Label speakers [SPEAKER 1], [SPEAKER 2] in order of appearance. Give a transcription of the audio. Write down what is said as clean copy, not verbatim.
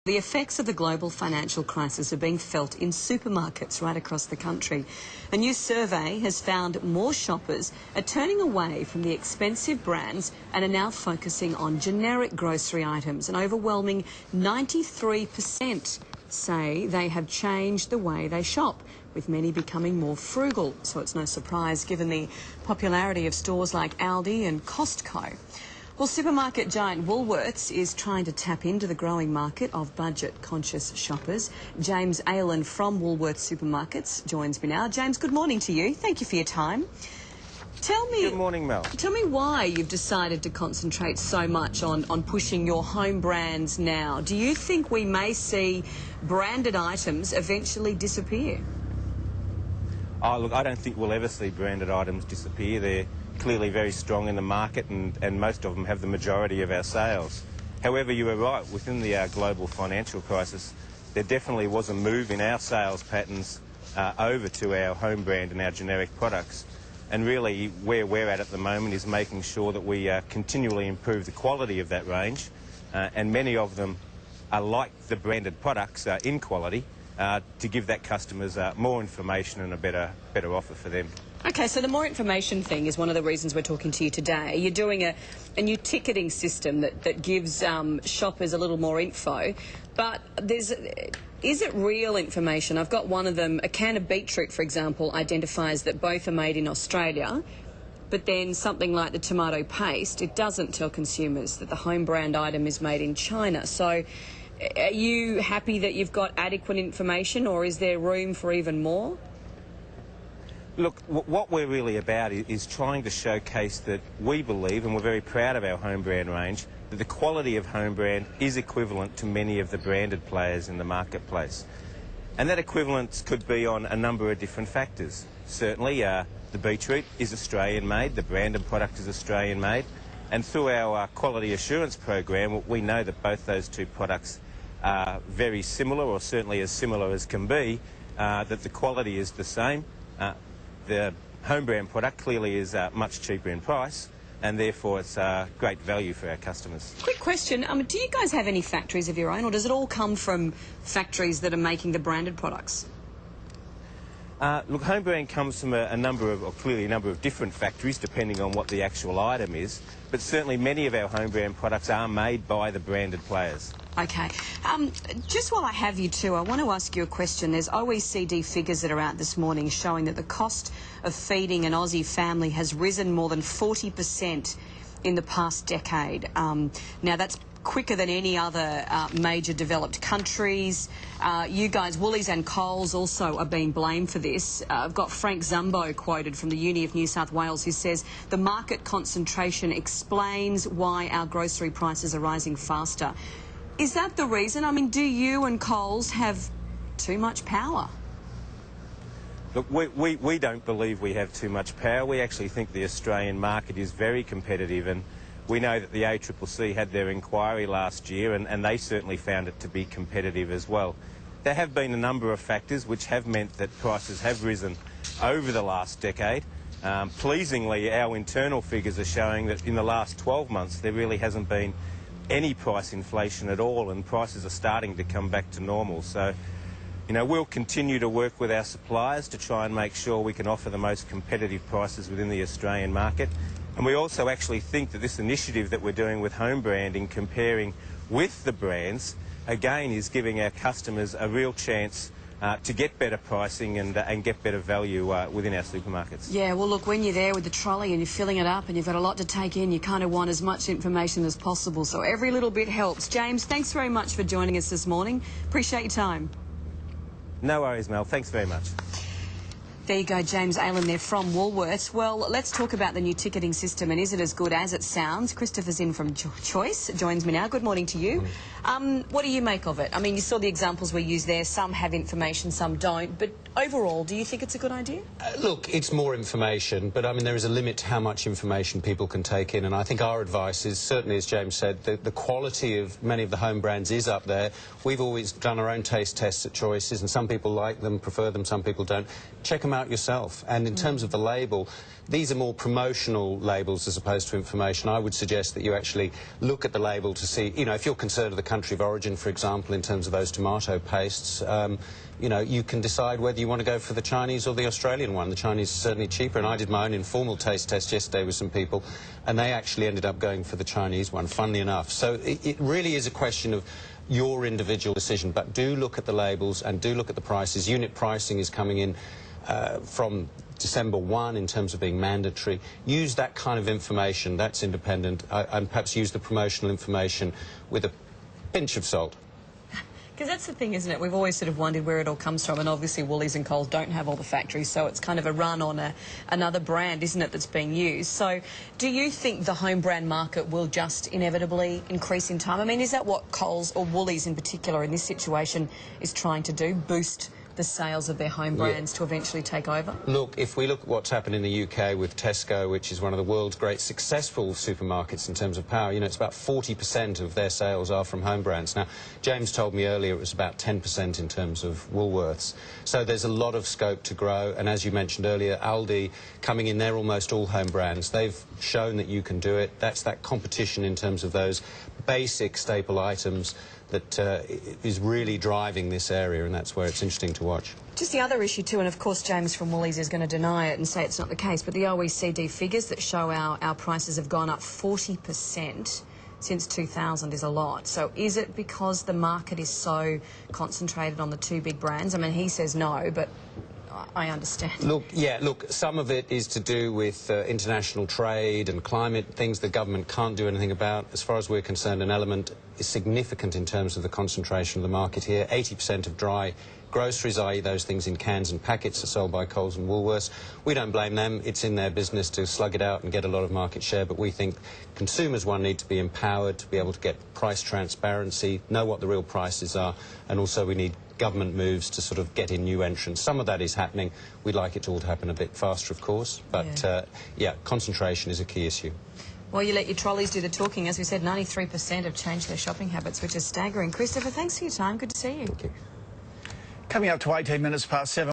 [SPEAKER 1] The effects of the global financial crisis are being felt in supermarkets right across the country. A new survey has found more shoppers are turning away from the expensive brands and are now focusing on generic grocery items. An overwhelming 93% say they have changed the way they shop, with many becoming more frugal. So it's no surprise given the popularity of stores like Aldi and Costco. Well, supermarket giant Woolworths is trying to tap into the growing market of budget-conscious shoppers. James Aylan from Woolworths Supermarkets joins me now. James, good morning to you. Thank you for your time.
[SPEAKER 2] Good morning, Mel.
[SPEAKER 1] Tell me why you've decided to concentrate so much on pushing your home brands now. Do you think we may see branded items eventually disappear?
[SPEAKER 2] Oh, look, I don't think we'll ever see branded items disappear. They're clearly very strong in the market and most of them have the majority of our sales. However, you were right, within the global financial crisis, there definitely was a move in our sales patterns over to our home brand and our generic products. And really, where we're at the moment is making sure that we continually improve the quality of that range, and many of them are like the branded products in quality, to give that customers more information and a better offer for them.
[SPEAKER 1] OK, so the more information thing is one of the reasons we're talking to you today. You're doing a new ticketing system that gives shoppers a little more info, but is it real information? I've got one of them, a can of beetroot, for example, identifies that both are made in Australia, but then something like the tomato paste, it doesn't tell consumers that the home brand item is made in China. So are you happy that you've got adequate information, or is there room for even more?
[SPEAKER 2] Look, what we're really about is trying to showcase that we believe, and we're very proud of our home brand range, that the quality of home brand is equivalent to many of the branded players in the marketplace. And that equivalence could be on a number of different factors. Certainly, the beetroot is Australian made, the branded product is Australian made, and through our quality assurance program, we know that both those two products are very similar, or certainly as similar as can be, that the quality is the same. The home brand product clearly is much cheaper in price, and therefore it's great value for our customers.
[SPEAKER 1] Quick question, do you guys have any factories of your own, or does it all come from factories that are making the branded products?
[SPEAKER 2] Look, home brand comes from clearly a number of different factories, depending on what the actual item is, but certainly many of our home brand products are made by the branded players.
[SPEAKER 1] OK. Just while I have you too, I want to ask you a question. There's OECD figures that are out this morning showing that the cost of feeding an Aussie family has risen more than 40% in the past decade. Now, that's quicker than any other major developed countries. You guys, Woolies and Coles, also are being blamed for this. I've got Frank Zumbo quoted from the Uni of New South Wales, who says the market concentration explains why our grocery prices are rising faster. Is that the reason? I mean, do you and Coles have too much power?
[SPEAKER 2] Look, we don't believe we have too much power. We actually think the Australian market is very competitive, and we know that the ACCC had their inquiry last year, and they certainly found it to be competitive as well. There have been a number of factors which have meant that prices have risen over the last decade. Pleasingly, our internal figures are showing that in the last 12 months there really hasn't been any price inflation at all, and prices are starting to come back to normal. So, you know, we'll continue to work with our suppliers to try and make sure we can offer the most competitive prices within the Australian market. And we also actually think that this initiative that we're doing with home branding, comparing with the brands, again is giving our customers a real chance to get better pricing and get better value within our supermarkets.
[SPEAKER 1] Yeah, well, look, when you're there with the trolley and you're filling it up and you've got a lot to take in, you kind of want as much information as possible, so every little bit helps. James, thanks very much for joining us this morning. Appreciate your time.
[SPEAKER 2] No worries, Mel. Thanks very much.
[SPEAKER 1] There you go, James Aylan there from Woolworths. Well, let's talk about the new ticketing system, and is it as good as it sounds? Christopher's in from Choice, joins me now. Good morning to you. What do you make of it? I mean, you saw the examples we used there. Some have information, some don't. But overall, do you think it's a good idea?
[SPEAKER 3] Look, it's more information, but I mean, there is a limit to how much information people can take in. And I think our advice is, certainly as James said, the quality of many of the home brands is up there. We've always done our own taste tests at Choices, and some people like them, prefer them, some people don't. Check them out out yourself. And in terms of the label, these are more promotional labels as opposed to information. I would suggest that you actually look at the label to see, you know, if you're concerned of the country of origin, for example, in terms of those tomato pastes, you know, you can decide whether you want to go for the Chinese or the Australian one. The Chinese is certainly cheaper, and I did my own informal taste test yesterday with some people, and they actually ended up going for the Chinese one, funnily enough. So it really is a question of your individual decision, but do look at the labels and do look at the prices. Unit pricing is coming in from December 1 in terms of being mandatory. Use that kind of information, that's independent, and perhaps use the promotional information with a pinch of salt.
[SPEAKER 1] Because that's the thing, isn't it? We've always sort of wondered where it all comes from, and obviously Woolies and Coles don't have all the factories, so it's kind of a run on another brand, isn't it, that's being used. So do you think the home brand market will just inevitably increase in time? I mean, is that what Coles, or Woolies in particular, in this situation is trying to do, boost the sales of their home brands to eventually take over?
[SPEAKER 3] Look, if we look at what's happened in the UK with Tesco, which is one of the world's great successful supermarkets in terms of power, you know, it's about 40% of their sales are from home brands. Now, James told me earlier it was about 10% in terms of Woolworths. So there's a lot of scope to grow, and as you mentioned earlier, Aldi coming in, they're almost all home brands. They've shown that you can do it. That's that competition in terms of those basic staple items that is really driving this area, and that's where it's interesting to watch.
[SPEAKER 1] Just the other issue too, and of course James from Woolies is going to deny it and say it's not the case, but the OECD figures that show our prices have gone up 40% since 2000 is a lot. So is it because the market is so concentrated on the two big brands? I mean, he says no, but I understand.
[SPEAKER 3] Look, yeah, look, some of it is to do with international trade and climate, things the government can't do anything about. As far as we're concerned, an element is significant in terms of the concentration of the market here. 80% of dry groceries, i.e. those things in cans and packets, are sold by Coles and Woolworths. We don't blame them. It's in their business to slug it out and get a lot of market share, but we think consumers, one, need to be empowered to be able to get price transparency, know what the real prices are, and also we need government moves to sort of get in new entrants. Some of that is happening. We'd like it all to happen a bit faster, of course, but yeah, concentration is a key issue.
[SPEAKER 1] Well, you let your trolleys do the talking. As we said, 93% have changed their shopping habits, which is staggering. Christopher, thanks for your time. Good to see you.
[SPEAKER 3] Thank you.
[SPEAKER 4] Coming up to 18 minutes past 7.